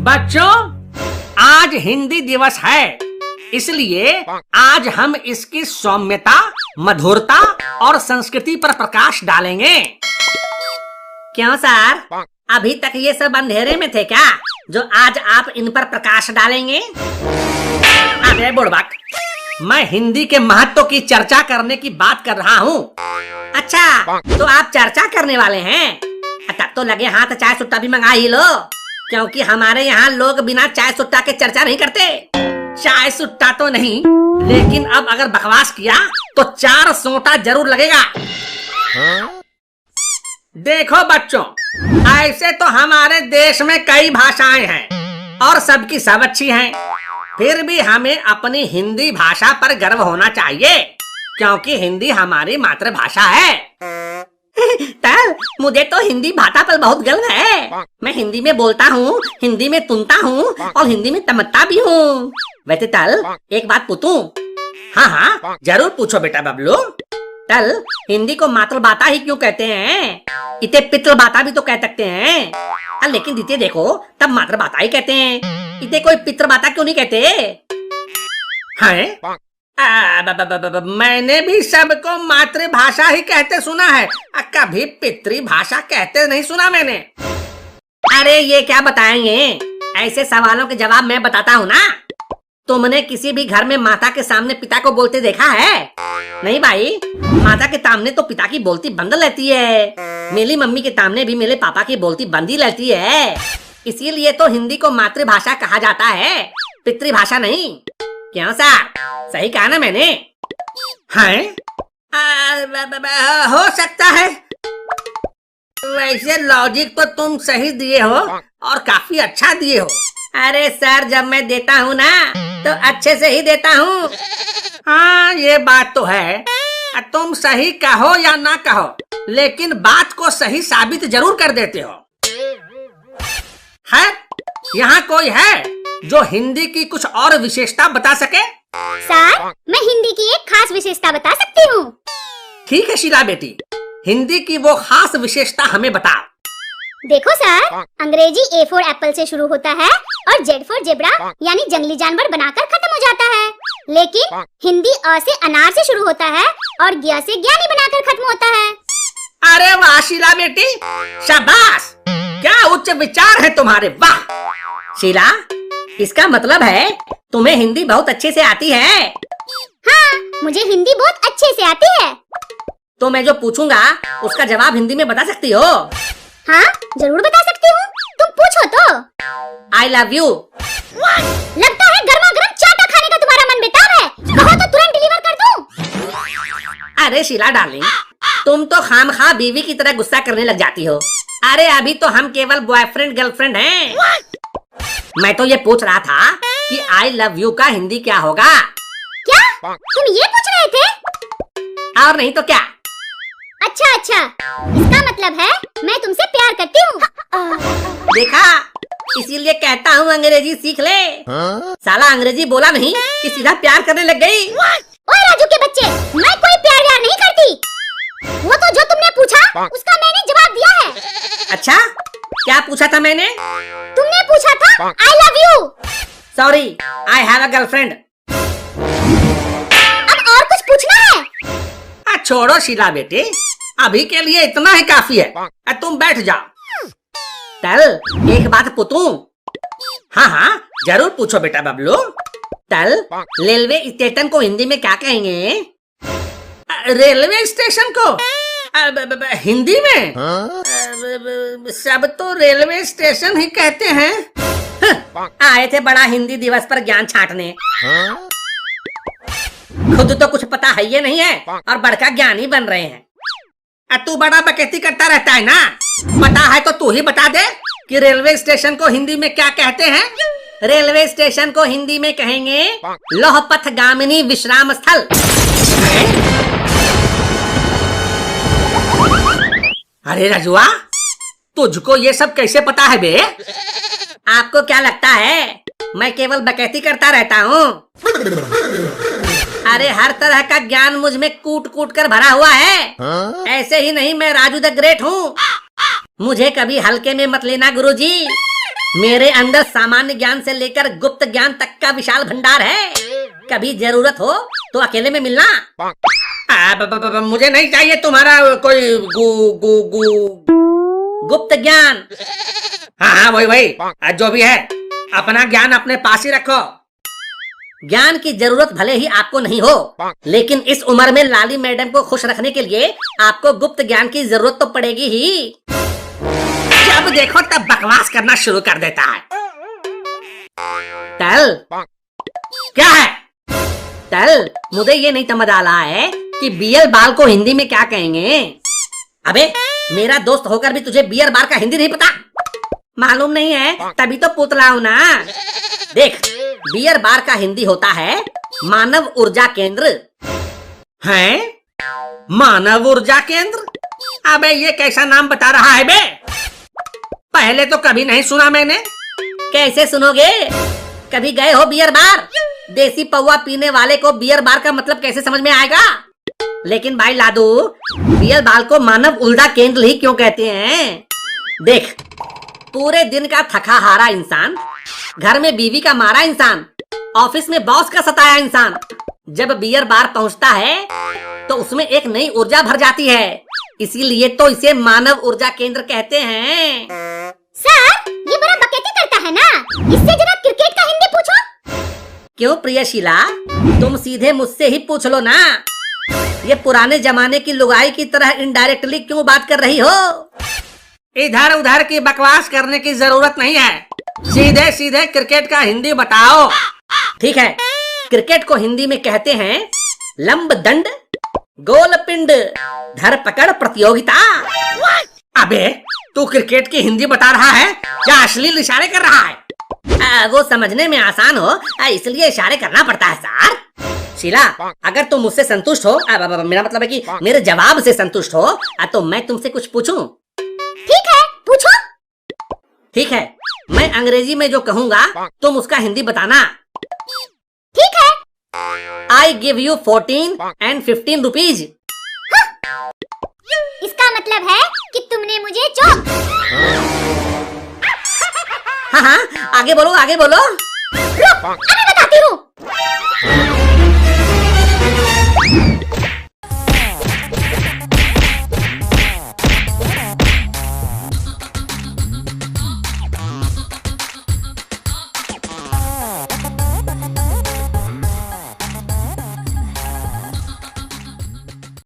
बच्चों, आज हिंदी दिवस है, इसलिए आज हम इसकी सौम्यता, मधुरता और संस्कृति पर प्रकाश डालेंगे। क्यों सर, अभी तक ये सब अंधेरे में थे क्या, जो आज आप इन पर प्रकाश डालेंगे? अरे बुड़बक, मैं हिंदी के महत्व की चर्चा करने की बात कर रहा हूँ। अच्छा, तो आप चर्चा करने वाले हैं? तब तो लगे हाथ चाय सुट्टा भी मंगा ही लो, क्योंकि हमारे यहाँ लोग बिना चाय सुट्टा के चर्चा नहीं करते। चाय सुट्टा तो नहीं, लेकिन अब अगर बकवास किया तो 4 सोटा जरूर लगेगा। देखो बच्चों, ऐसे तो हमारे देश में कई भाषाएं हैं और सबकी सब अच्छी हैं। फिर भी हमें अपनी हिंदी भाषा पर गर्व होना चाहिए, क्योंकि हिंदी हमारी मातृभाषा है। तर मुझे तो हिंदी भाषा पर बहुत गर्व है। मैं हिंदी में बोलता हूँ, हिंदी में सुनता हूँ और हिंदी में समझता भी हूँ। वैसे तल, एक बात पूछूं? हाँ हाँ, जरूर पूछो बेटा बबलू। तल, हिंदी को मातृभाषा ही क्यों कहते हैं? इसे पितृभाषा भी तो कह सकते हैं। लेकिन जिसे देखो तब मातृभाषा ही कहते हैं, इसे कोई पितृभाषा क्यों नहीं कहते? हैं? मैंने भी सबको मातृभाषा ही कहते सुना है, कभी पितृभाषा कहते नहीं सुना मैंने। अरे ये क्या बताएंगे, ऐसे सवालों के जवाब मैं बताता हूँ ना। तुमने किसी भी घर में माता के सामने पिता को बोलते देखा है? नहीं भाई, माता के सामने तो पिता की बोलती बंद रहती है। मेरी मम्मी के सामने भी मेरे पापा की बोलती बंद ही रहती है। इसीलिए तो हिंदी को मातृभाषा कहा जाता है, पितृभाषा नहीं। क्यों सर, सही कहा ना मैंने? हैं? हो सकता है। वैसे लॉजिक तो तुम सही दिए हो और काफी अच्छा दिए हो। अरे सर, जब मैं देता हूँ ना तो अच्छे से ही देता हूँ। हाँ, ये बात तो है। तुम सही कहो या ना कहो, लेकिन बात को सही साबित जरूर कर देते हो। है, यहाँ कोई है जो हिंदी की कुछ और विशेषता बता सके? सर, मैं हिंदी की एक खास विशेषता बता सकती हूँ। ठीक है शीला बेटी, हिंदी की वो खास विशेषता हमें बता। देखो सर, अंग्रेजी A for एप्पल से शुरू होता है और Z for जेब्रा यानी जंगली जानवर बनाकर खत्म हो जाता है, लेकिन हिंदी अ से अनार से शुरू होता है और ज्ञ से ज्ञानी बनाकर खत्म होता है। अरे वाह शीला बेटी, शाबाश, क्या उच्च विचार है तुम्हारे, वाह। शीला, इसका मतलब है तुम्हें हिंदी बहुत अच्छे से आती है? हाँ, मुझे हिंदी बहुत अच्छे से आती है। तो मैं जो पूछूंगा उसका जवाब हिंदी में बता सकती हो? हाँ, जरूर बता सकती हूँ, तुम पूछो तो। I love you। लगता है गर्मा गर्म चाटा खाने का तुम्हारा मन बेताब है, कहो तो तुरंत डिलीवर कर दूं। अरे शीला डार्लिंग, तुम तो खामखा बीवी की तरह गुस्सा करने लग जाती हो। अरे अभी तो हम केवल बॉयफ्रेंड गर्लफ्रेंड हैं। मैं तो ये पूछ रहा था कि I love you का हिंदी क्या होगा? क्या तुम ये पूछ रहे थे? और नहीं तो क्या। अच्छा अच्छा, इसका मतलब है मैं तुमसे प्यार करती हूँ। देखा, इसीलिए कहता हूँ अंग्रेजी सीख ले। साला अंग्रेजी बोला नहीं कि सीधा प्यार करने लग गई। ओए राजू के बच्चे, मैं कोई प्यार व्यार नहीं करती। वो तो जो तुमने पूछा उसका मैंने जवाब दिया है। अच्छा, क्या पूछा था मैंने? तुमने पूछा था I love you। Sorry, I have a girlfriend। अब और कुछ पूछना है? छोड़ो शीला बेटी, अभी के लिए इतना ही काफी है। तुम बैठ जाओ। तल, एक बात पूछूं? हाँ हाँ, जरूर पूछो बेटा बबलू। तल, रेलवे स्टेशन को हिंदी में क्या कहेंगे? रेलवे स्टेशन को हिंदी में? सब तो रेलवे स्टेशन ही कहते हैं। आए थे बड़ा हिंदी दिवस पर ज्ञान छांटने। खुद तो कुछ पता है ये नहीं है और बड़का ज्ञानी बन रहे हैं। तू बड़ा बकैती करता रहता है ना, पता है तो तू ही बता दे कि रेलवे स्टेशन को हिंदी में क्या कहते हैं? रेलवे स्टेशन को हिंदी में कहेंगे लौह पथ गामिनी विश्राम स्थल। अरे रजुआ, तुझको ये सब कैसे पता है बे? आपको क्या लगता है मैं केवल बकैती करता रहता हूँ? अरे हर तरह का ज्ञान मुझ में कूट कूट कर भरा हुआ है। ऐसे ही नहीं, मैं राजू द ग्रेट हूँ। मुझे कभी हल्के में मत लेना गुरुजी। मेरे अंदर सामान्य ज्ञान से लेकर गुप्त ज्ञान तक का विशाल भंडार है। कभी जरूरत हो तो अकेले में मिलना। मुझे नहीं चाहिए तुम्हारा कोई गुप्त ज्ञान। हाँ वही जो भी है अपना ज्ञान अपने पास ही रखो। ज्ञान की जरूरत भले ही आपको नहीं हो, लेकिन इस उम्र में लाली मैडम को खुश रखने के लिए आपको गुप्त ज्ञान की जरूरत तो पड़ेगी ही। जब देखो तब बकवास करना शुरू कर देता है। टल क्या है? टल मुझे ये नहीं समझ आ रहा है कि बियर बाल को हिंदी में क्या कहेंगे। अबे मेरा दोस्त होकर भी तुझे बियर बार का हिंदी नहीं पता? मालूम नहीं है तभी तो पूछ रहा हूं ना। देख बियर बार का हिंदी होता है मानव ऊर्जा केंद्र। हैं? मानव ऊर्जा केंद्र? अबे ये कैसा नाम बता रहा है बे? पहले तो कभी नहीं सुना मैंने। कैसे सुनोगे? कभी गए हो बियर बार? देसी पौवा पीने वाले को बियर बार का मतलब कैसे समझ में आएगा? लेकिन भाई लादू बियर बार को मानव ऊर्जा केंद्र ही क्यों कहते हैं? देख पूरे दिन का थका हारा इंसान, घर में बीवी का मारा इंसान, ऑफिस में बॉस का सताया इंसान जब बियर बार पहुंचता है तो उसमें एक नई ऊर्जा भर जाती है। इसीलिए तो इसे मानव ऊर्जा केंद्र कहते हैं। सर ये बड़ा बकैती करता है ना, इससे जरा क्रिकेट का हिंदी पूछो। क्यों प्रियशीला, तुम सीधे मुझसे ही पूछ लो ना। ये पुराने जमाने की लुगाई की तरह इनडायरेक्टली क्यों बात कर रही हो? इधर उधर की बकवास करने की जरूरत नहीं है, सीधे सीधे क्रिकेट का हिंदी बताओ। ठीक है, क्रिकेट को हिंदी में कहते हैं लंब दंड गोल पिंड धर पकड़ प्रतियोगिता। अबे तू क्रिकेट की हिंदी बता रहा है या अश्लील इशारे कर रहा है? वो समझने में आसान हो इसलिए इशारे करना पड़ता है सर। शीला अगर तुम मुझसे संतुष्ट हो, मेरा मतलब है कि मेरे जवाब से संतुष्ट हो, तो मैं तुमसे कुछ पूछूं? ठीक है पूछो। ठीक है, मैं अंग्रेजी में जो कहूँगा तुम उसका हिंदी बताना। ठीक है। I give you 14 and 15 rupees. इसका मतलब है कि तुमने मुझे हाँ आगे बोलो आगे बोलो। रुक, अभी बताती हूँ।